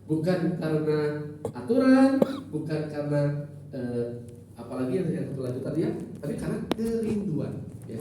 bukan karena aturan, bukan karena apalagi yang berkelanjutan ya, tapi karena kerinduan. Ya.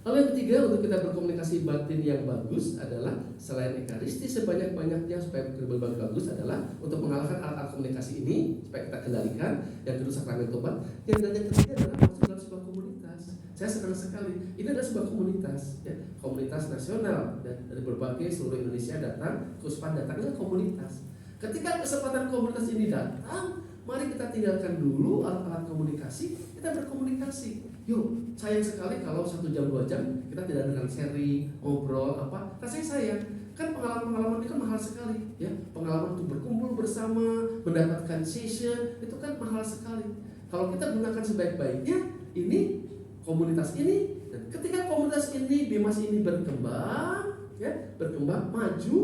Lalu yang ketiga, untuk kita berkomunikasi batin yang bagus adalah selain ekaristi sebanyak-banyaknya supaya berbagai bagus adalah untuk mengalahkan alat-alat komunikasi ini supaya kita kendalikan. Yang kedua sakramen tobat. Yang ketiga adalah masuk dalam sebuah komunitas. Saya senang sekali. Ini adalah sebuah komunitas, ya, komunitas nasional dan dari berbagai seluruh Indonesia datang, Kuspan datang ke komunitas. Ketika kesempatan komunitas ini datang, mari kita tinggalkan dulu alat-alat komunikasi, kita berkomunikasi. Yuk, sayang sekali kalau 1 jam 2 jam kita tidak dengan sharing, ngobrol apa. Rasanya sayang. Kan pengalaman-pengalaman itu kan mahal sekali, ya. Pengalaman untuk berkumpul bersama, mendapatkan session, itu kan mahal sekali. Kalau kita gunakan sebaik-baiknya, ini komunitas ini, dan ketika komunitas ini, Bimas ini berkembang, ya, berkembang, maju,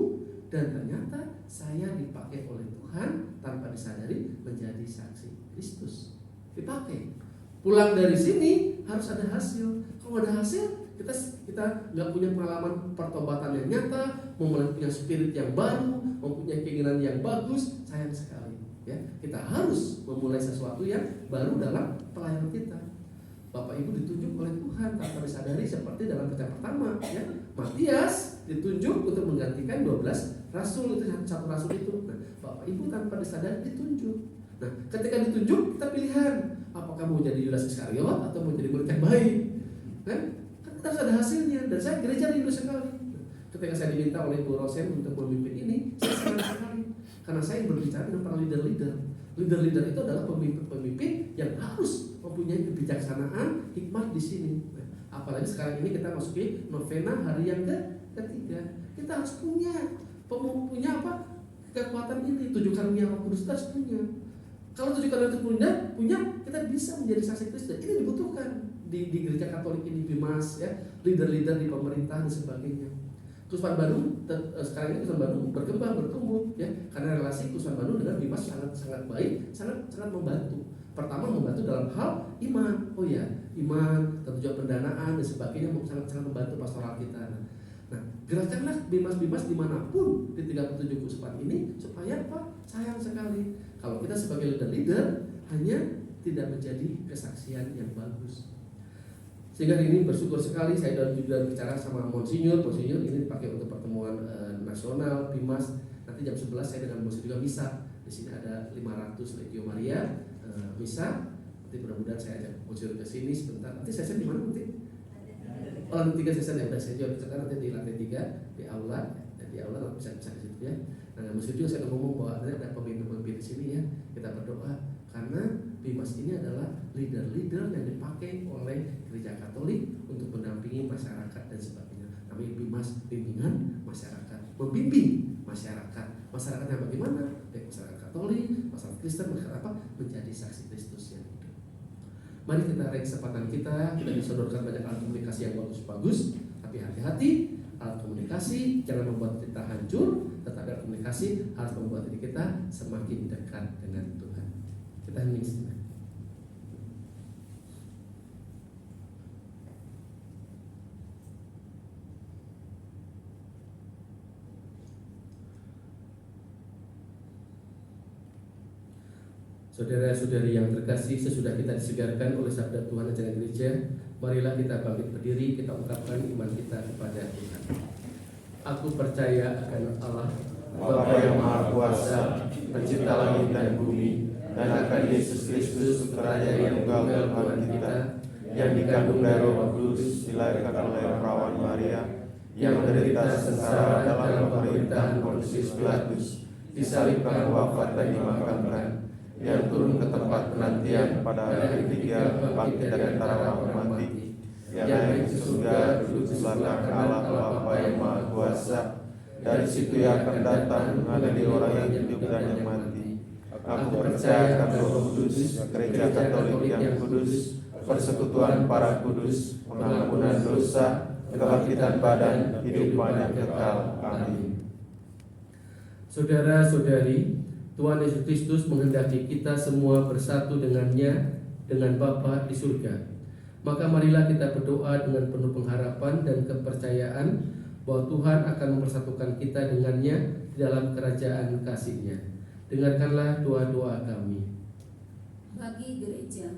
dan ternyata saya dipakai oleh Tuhan tanpa disadari menjadi saksi Kristus. Dipakai. Pulang dari sini harus ada hasil. Kalau ada hasil, kita nggak punya pengalaman pertobatan yang nyata, punya spirit yang baru, mempunyai keinginan yang bagus, sayang sekali. Ya, kita harus memulai sesuatu yang baru dalam pelayanan kita. Bapak Ibu ditunjuk oleh Tuhan tanpa disadari seperti dalam Kisah pertama. Ya, Matias ditunjuk untuk menggantikan 12 rasul itu, satu rasul itu. Nah, Bapak Ibu tanpa disadari ditunjuk. Nah, ketika ditunjuk kita pilihan, apakah mau jadi Yudas Iskariot atau mau jadi murid yang baik? Kan kita harus ada hasilnya. Dan saya gereja rindu sekali. Ketika saya diminta oleh Bu Rosen untuk memimpin ini, saya senang sekali. Karena saya berbicara dengan para leader-leader. Leader-leader itu adalah pemimpin-pemimpin yang harus mempunyai kebijaksanaan, hikmat di sini. Nah, apalagi sekarang ini kita masuki novena hari yang ketiga. Kita harus punya apa? Kekuatan ini, 7 karunia Roh Kudus kita harus punya. Kalau 7 karunia itu punya, kita bisa menjadi saksi Kristus. Ini dibutuhkan di gereja Katolik ini, Bimas, ya, leader-leader di pemerintah dan sebagainya. Kuspan Bandung sekarang ini Kuspan Bandung berkembang, bertumbuh, ya, karena relasi Kuspan Bandung dengan Bimas sangat baik, sangat membantu. Pertama membantu dalam hal iman, iman, tujuan pendanaan dan sebagainya, sangat membantu pastoral kita. Nah, gerakanlah Bimas-Bimas dimanapun di 37 Kuspan ini supaya apa? Sayang sekali kalau kita sebagai leader hanya tidak menjadi kesaksian yang bagus. Sehingga ini bersyukur sekali saya juga bicara sama Monsinyur ini dipakai untuk pertemuan nasional Bimas. Nanti jam 11 saya dengan Monsinyur juga misa. Di sini ada 500 Legio Maria misa. Nanti mudah-mudahan saya ajak Monsinyur ke sini sebentar. Nanti sesi di mana nanti? Nanti 3 sesi ya udah saya jawab sekarang nanti di lantai 3 di aula. Di aula bisa di situ ya. Nah, Monsinyur juga saya ngomong bahwa ada pemimpin-pemimpin di sini ya. Kita berdoa karena Bimas ini adalah leader-leader yang dipakai oleh gereja Katolik untuk mendampingi masyarakat dan sebagainya. Namanya Bimas bimbingan masyarakat, membimbing masyarakat yang bagaimana? Baik masyarakat Katolik, masyarakat Kristen, masyarakat apa? Menjadi saksi Kristus yang hidup. Mari kita raih kesempatan kita disodorkan banyak alat komunikasi yang bagus-bagus, tapi hati-hati, alat komunikasi jangan membuat kita hancur, tetapi alat komunikasi harus membuat diri kita semakin dekat dengan Tuhan. Kita hening sejenak. Saudara-saudari yang terkasih, sesudah kita disegarkan oleh sabda Tuhan ajaran gereja, marilah kita bangkit berdiri, kita ungkapkan iman kita kepada Tuhan. Aku percaya akan Allah, Bapa yang Maha Kuasa, Pencipta langit dan bumi, dan akan Yesus Kristus, Putranya yang tunggal Tuhan kita, yang dikandung dari Roh Kudus, dilahirkan oleh perawan Maria, yang menderita sengsara dalam pemerintahan Pontius Pilatus, disalibkan, wafat dan dimakamkan, yang turun ke tempat penantian pada hari ketiga, bangkit dari antara orang mati, yang naik ke surga, duduk di sebelah kanan Allah Bapa yang Maha Kuasa, dari situ yang akan datang mengadili orang yang hidup dan yang mati. Aku percaya akan Roh Kudus, gereja Katolik yang kudus, persekutuan para kudus, pengampunan dosa, kebangkitan badan, hidup yang kekal. Amin. Saudara-saudari, Tuhan Yesus Kristus menghendaki kita semua bersatu dengannya, dengan Bapa di surga. Maka marilah kita berdoa dengan penuh pengharapan dan kepercayaan bahwa Tuhan akan mempersatukan kita dengannya di dalam kerajaan kasih-Nya. Dengarkanlah doa-doa kami. Bagi gereja.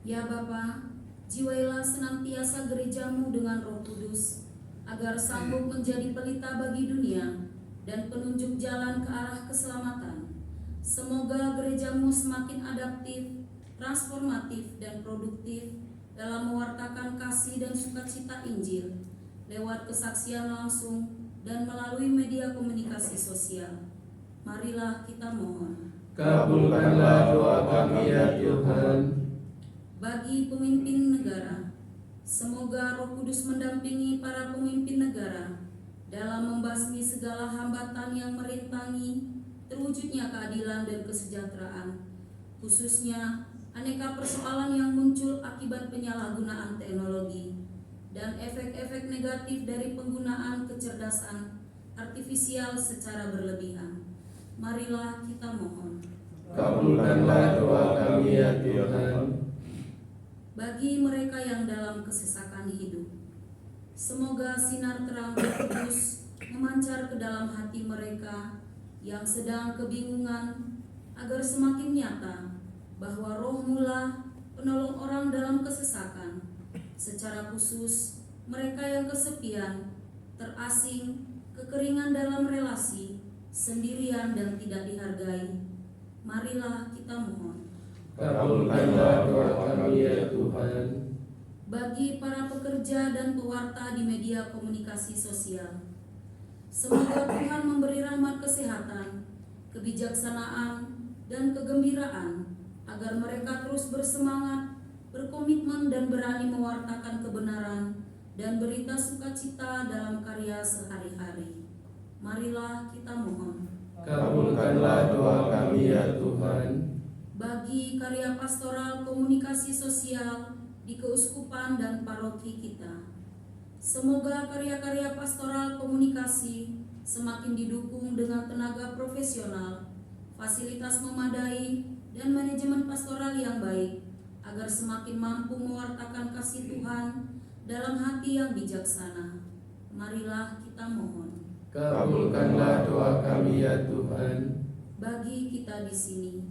Ya Bapa, jiwailah senantiasa gerejamu dengan Roh Kudus, agar sanggup menjadi pelita bagi dunia dan penunjuk jalan ke arah keselamatan. Semoga gerejamu semakin adaptif, transformatif, dan produktif dalam mewartakan kasih dan sukacita Injil lewat kesaksian langsung dan melalui media komunikasi sosial. Marilah kita mohon. Kabulkanlah doa kami ya Tuhan. Bagi pemimpin negara, semoga Roh Kudus mendampingi para pemimpin negara dalam membasmi segala hambatan yang merintangi terwujudnya keadilan dan kesejahteraan, khususnya aneka persoalan yang muncul akibat penyalahgunaan teknologi dan efek-efek negatif dari penggunaan kecerdasan artifisial secara berlebihan. Marilah kita mohon. Kabulkanlah doa kami ya Tuhan. Bagi mereka yang dalam kesesakan hidup, semoga sinar terang Roh Kudus memancar ke dalam hati mereka yang sedang kebingungan, agar semakin nyata bahwa Roh-Mu lah penolong orang dalam kesesakan, secara khusus mereka yang kesepian, terasing, kekeringan dalam relasi, sendirian dan tidak dihargai. Marilah kita mohon. Kabulkanlah doa kami ya Tuhan. Bagi para pekerja dan pewarta di media komunikasi sosial, semoga Tuhan memberi rahmat kesehatan, kebijaksanaan, dan kegembiraan agar mereka terus bersemangat, berkomitmen, dan berani mewartakan kebenaran dan berita sukacita dalam karya sehari-hari. Marilah kita mohon. Kabulkanlah doa kami ya Tuhan. Bagi karya pastoral komunikasi sosial di keuskupan dan paroki kita, semoga karya-karya pastoral komunikasi semakin didukung dengan tenaga profesional, fasilitas memadai, dan manajemen pastoral yang baik, agar semakin mampu mewartakan kasih Tuhan dalam hati yang bijaksana. Marilah kita mohon. Kabulkanlah doa kami ya Tuhan. Bagi kita di sini,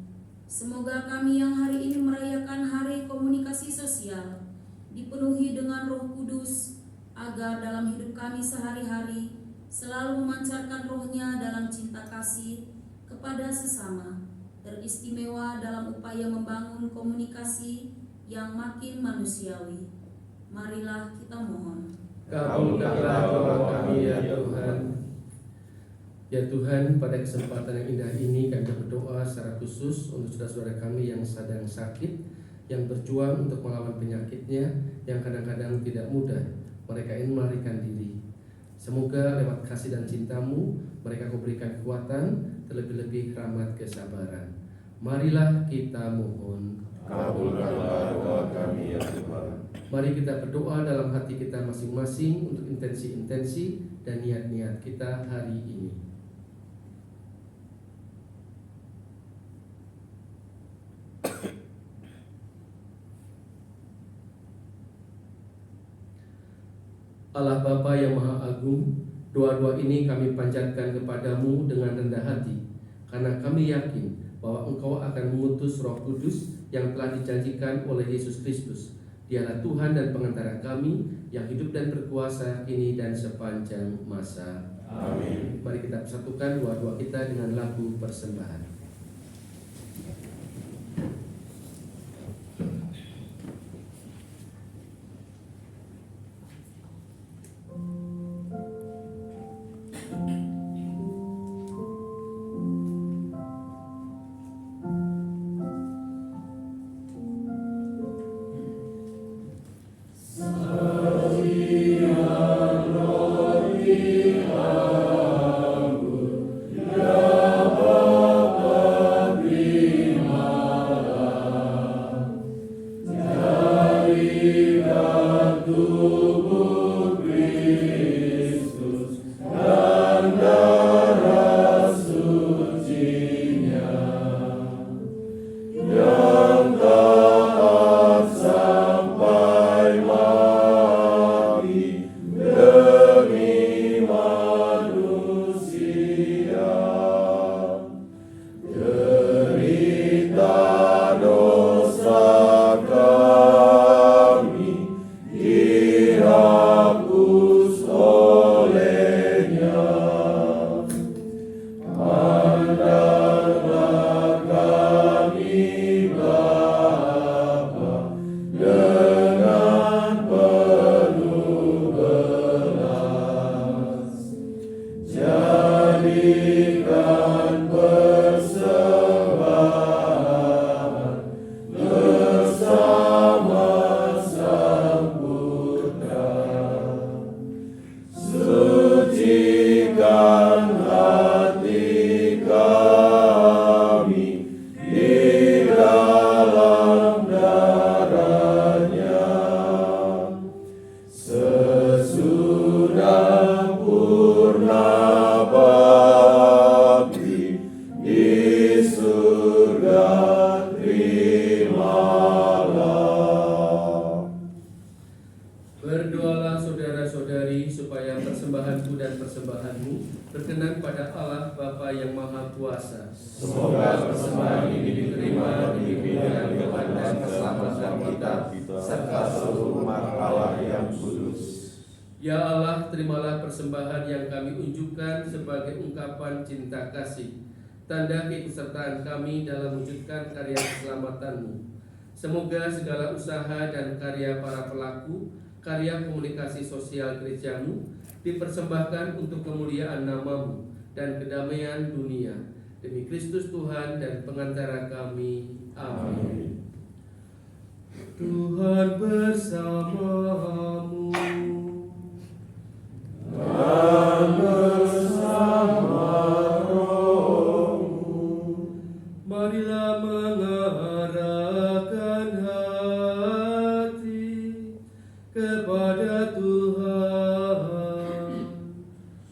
semoga kami yang hari ini merayakan Hari Komunikasi Sosial dipenuhi dengan Roh Kudus, agar dalam hidup kami sehari-hari selalu memancarkan Roh-Nya dalam cinta kasih kepada sesama, teristimewa dalam upaya membangun komunikasi yang makin manusiawi. Marilah kita mohon. Kabulkanlah doa kami ya Tuhan. Ya Tuhan, pada kesempatan yang indah ini kami berdoa secara khusus untuk saudara-saudara kami yang sedang sakit, yang berjuang untuk melawan penyakitnya, yang kadang-kadang tidak mudah. Mereka ingin melarikan diri. Semoga lewat kasih dan cinta-Mu, mereka Kau berikan kekuatan, terlebih-lebih rahmat kesabaran. Marilah kita mohon. Kabulkanlah doa kami ya Tuhan. Mari kita berdoa dalam hati kita masing-masing untuk intensi-intensi dan niat-niat kita hari ini. Allah Bapa yang Maha Agung, doa-doa ini kami panjatkan kepadamu dengan rendah hati, karena kami yakin bahwa Engkau akan mengutus Roh Kudus yang telah dijanjikan oleh Yesus Kristus. Dialah Tuhan dan pengantara kami yang hidup dan berkuasa kini dan sepanjang masa. Amin. Mari kita persatukan doa-doa kita dengan lagu persembahan. Ya Bapa Jadikan persembahan bersama Sang Putra. Sucikan hati kami di dalam darah-Nya. Sesudah purna bakti di surga terimalah. Berdoalah saudara-saudari supaya persembahanku dan persembahanmu berkenan pada Allah Bapa yang Maha Kuasa. Semoga persembahan ini diterima demi pilihan Tuhan dan keselamatan kita, serta seluruh umat Allah yang kudus. Ya Allah, terimalah persembahan yang kami unjukkan sebagai ungkapan cinta kasih, tanda keikutsertaan kami dalam mewujudkan karya keselamatan-Mu. Semoga segala usaha dan karya para pelaku, karya komunikasi sosial gereja-Mu dipersembahkan untuk kemuliaan nama-Mu dan kedamaian dunia. Demi Kristus Tuhan dan pengantara kami. Amin. Tuhan bersamamu. Dan bersama rohmu. Marilah mengarahkan hati kepada Tuhan.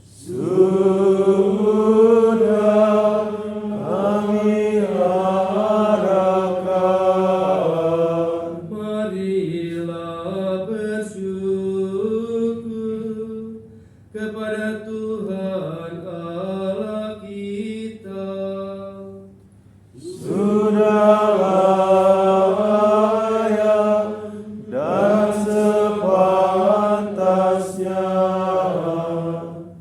Sudah kami harapkan. Marilah bersyukur kepada Tuhan Allah kita. Sudah layak dan sepantasnya.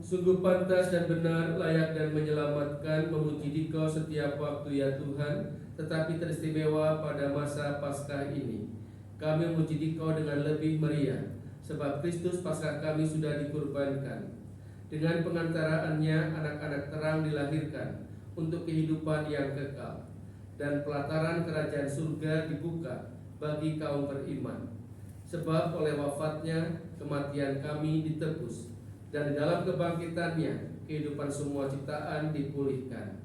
Sungguh pantas dan benar, layak dan menyelamatkan memuji Dikau setiap waktu ya Tuhan, tetapi teristimewa pada masa Paskah ini. Kami memuji Dikau dengan lebih meriah, sebab Kristus Paskah kami sudah dikurbankan. Dengan pengantaraannya anak-anak terang dilahirkan untuk kehidupan yang kekal, dan pelataran kerajaan surga dibuka bagi kaum beriman. Sebab oleh wafatnya kematian kami ditebus, dan di dalam kebangkitannya kehidupan semua ciptaan dipulihkan.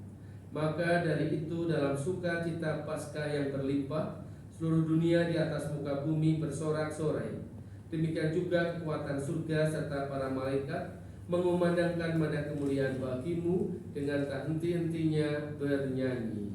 Maka dari itu dalam sukacita Paskah yang berlimpah, seluruh dunia di atas muka bumi bersorak-sorai. Demikian juga kekuatan surga serta para malaikat mengumandangkan mada kemuliaan bagimu dengan tak henti-hentinya bernyanyi.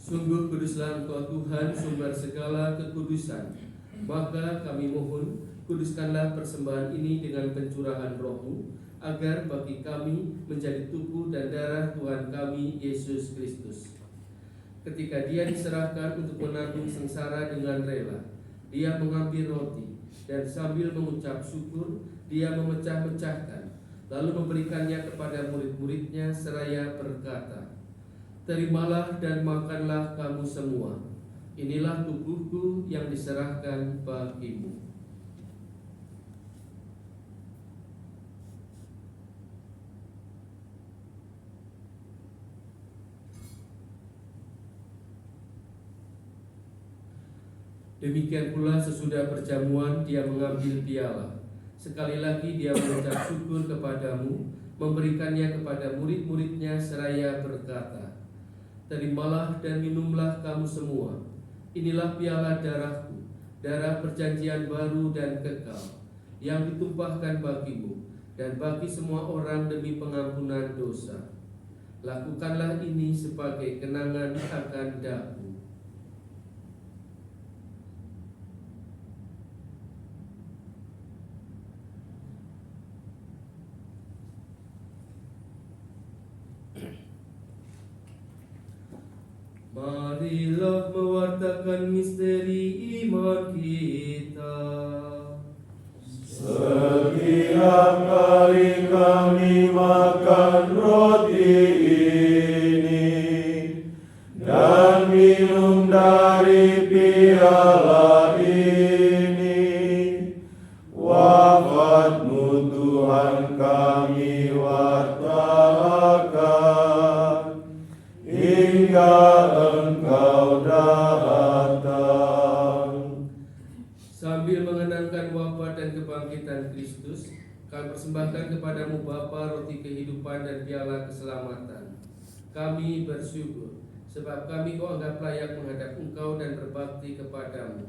Sungguh kuduslah Engkau Tuhan, sumber segala kekudusan. Maka kami mohon, kuduskanlah persembahan ini dengan pencurahan Roh-Mu, agar bagi kami menjadi tubuh dan darah Tuhan kami Yesus Kristus. Ketika Dia diserahkan untuk menanggung sengsara dengan rela, Dia mengambil roti dan sambil mengucap syukur, Dia memecah-mecahkan, lalu memberikannya kepada murid-muridnya seraya berkata, "Terimalah dan makanlah kamu semua. Inilah tubuhku yang diserahkan bagimu." Demikian pula sesudah perjamuan dia mengambil piala. Sekali lagi dia mengucap syukur kepadamu, memberikannya kepada murid-muridnya seraya berkata, "Terimalah dan minumlah kamu semua. Inilah piala darahku, darah perjanjian baru dan kekal, yang ditumpahkan bagimu dan bagi semua orang demi pengampunan dosa. Lakukanlah ini sebagai kenangan akan daku." Marilah mewartakan misteri iman kita. Setiap kali kami makan roti ini dan minum dari piala ini, wafat-Mu Tuhan kami wartakan hingga Engkau datang. Sambil mengenangkan wafat dan kebangkitan Kristus, kami persembahkan kepadamu Bapa roti kehidupan dan piala keselamatan. Kami bersyukur, sebab kami Kau anggap layak menghadap Engkau dan berbakti kepadamu.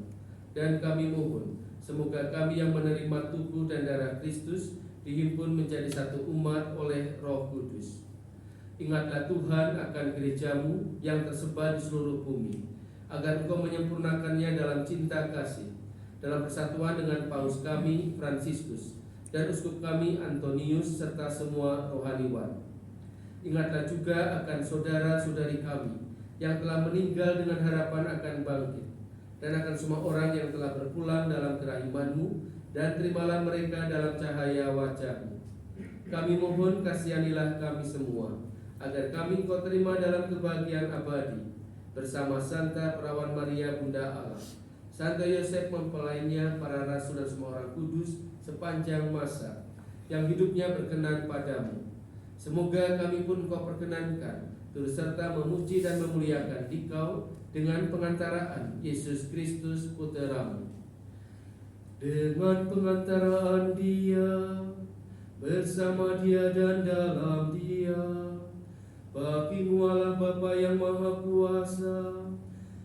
Dan kami mohon, semoga kami yang menerima tubuh dan darah Kristus dihimpun menjadi satu umat oleh Roh Kudus. Ingatlah Tuhan akan gerejamu yang tersebar di seluruh bumi, agar Engkau menyempurnakannya dalam cinta kasih, dalam persatuan dengan Paus kami Fransiskus dan uskup kami Antonius serta semua rohaniwan. Ingatlah juga akan saudara-saudari kami yang telah meninggal dengan harapan akan bangkit, dan akan semua orang yang telah berpulang dalam kerahiman-Mu, dan terimalah mereka dalam cahaya wajah-Mu. Kami mohon kasihanilah kami semua, agar kami Kau terima dalam kebahagiaan abadi bersama Santa Perawan Maria Bunda Allah, Santo Yosef mempelainya, para rasul dan semua orang kudus sepanjang masa yang hidupnya berkenan padamu. Semoga kami pun Kau perkenankan turut serta memuji dan memuliakan Dikau dengan pengantaraan Yesus Kristus Putra-Mu. Dengan pengantaraan Dia, bersama Dia dan dalam Dia, bagi-Mu Allah Bapa yang Maha Kuasa,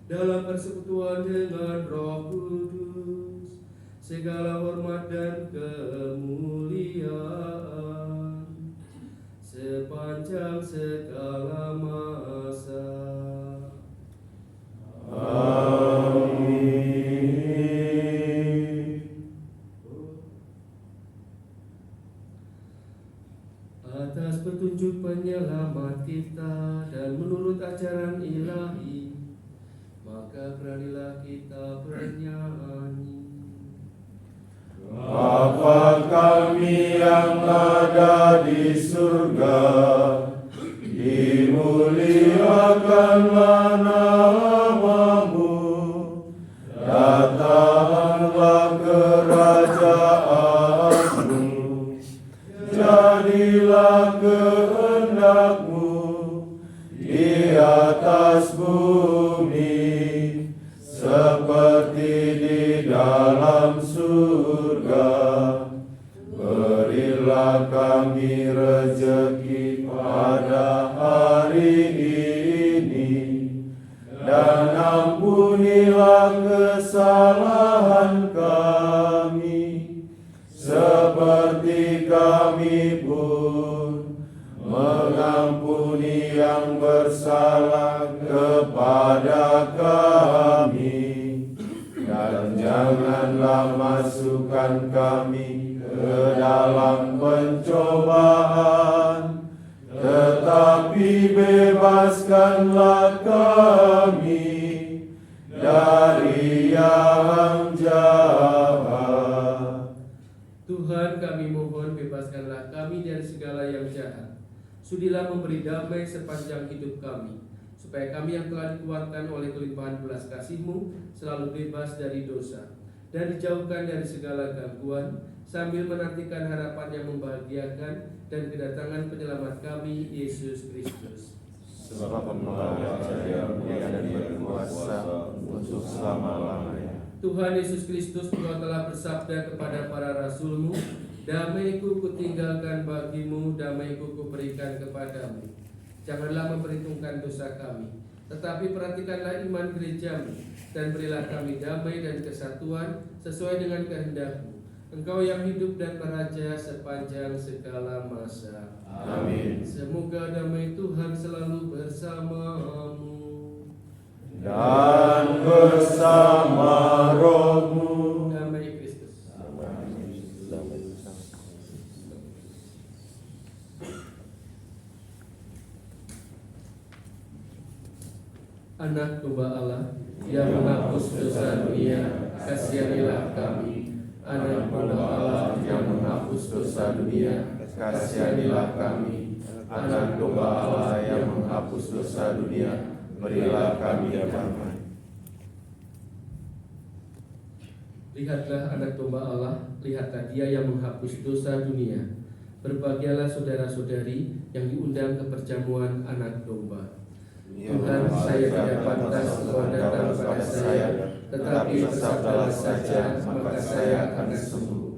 dalam persekutuan dengan Roh Kudus, segala hormat dan kemuliaan sepanjang segala masa. Atas petunjuk penyelamat kita dan menurut ajaran ilahi, maka beranilah kita bernyanyi. Bapa kami yang ada di surga, dimuliakanlah nama-Mu, datanglah kerajaan-Mu, jadilah kehendak-Mu di atas bumi seperti di dalam surga. Berilah kami rezeki pada hari ini, dan ampunilah kesalahan kami, seperti kami pun mengampuni yang bersalah kepada kami. Dan janganlah masukkan kami ke dalam pencobaan, tetapi bebaskanlah kami dari yang jahat. Tuhan, kami mohon bebaskanlah kami dari segala yang jahat. Sudilah memberi damai sepanjang hidup kami, supaya kami yang telah dikuatkan oleh kelimpahan belas kasih-Mu selalu bebas dari dosa dan dijauhkan dari segala gangguan, sambil menantikan harapan yang membahagiakan dan kedatangan penyelamat kami, Yesus Kristus. Sebab Engkau jaya dan berkuasa untuk selama-lamanya. Tuhan Yesus Kristus, Engkau telah bersabda kepada para rasul-Mu, damai-Ku kutinggalkan bagimu, damai-Ku kuberikan kepadamu. Janganlah memperhitungkan dosa kami, tetapi perhatikanlah iman gereja-Mu, dan berilah kami damai dan kesatuan sesuai dengan kehendak-Mu. Engkau yang hidup dan meraja sepanjang segala masa. Amin. Semoga damai Tuhan selalu bersamamu. Dan bersama rohmu. Damai Kristus. Anak domba Allah yang menghapus dosa dunia, kasihanilah kami. Anak domba Allah yang menghapus dosa dunia, Kasihanilah kami. Anak domba Allah yang menghapus dosa dunia, berilah kami damai. Lihatlah anak domba Allah, lihatlah Dia yang menghapus dosa dunia. Berbahagialah saudara-saudari yang diundang ke perjamuan anak domba. Tuhan, saya tidak pantas Engkau datang kepada saya, tetapi bersabdalah saja, maka saya akan sembuh.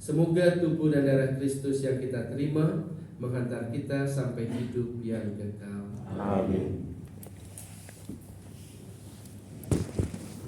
Semoga tubuh dan darah Kristus yang kita terima menghantar kita sampai hidup yang kekal. Amin.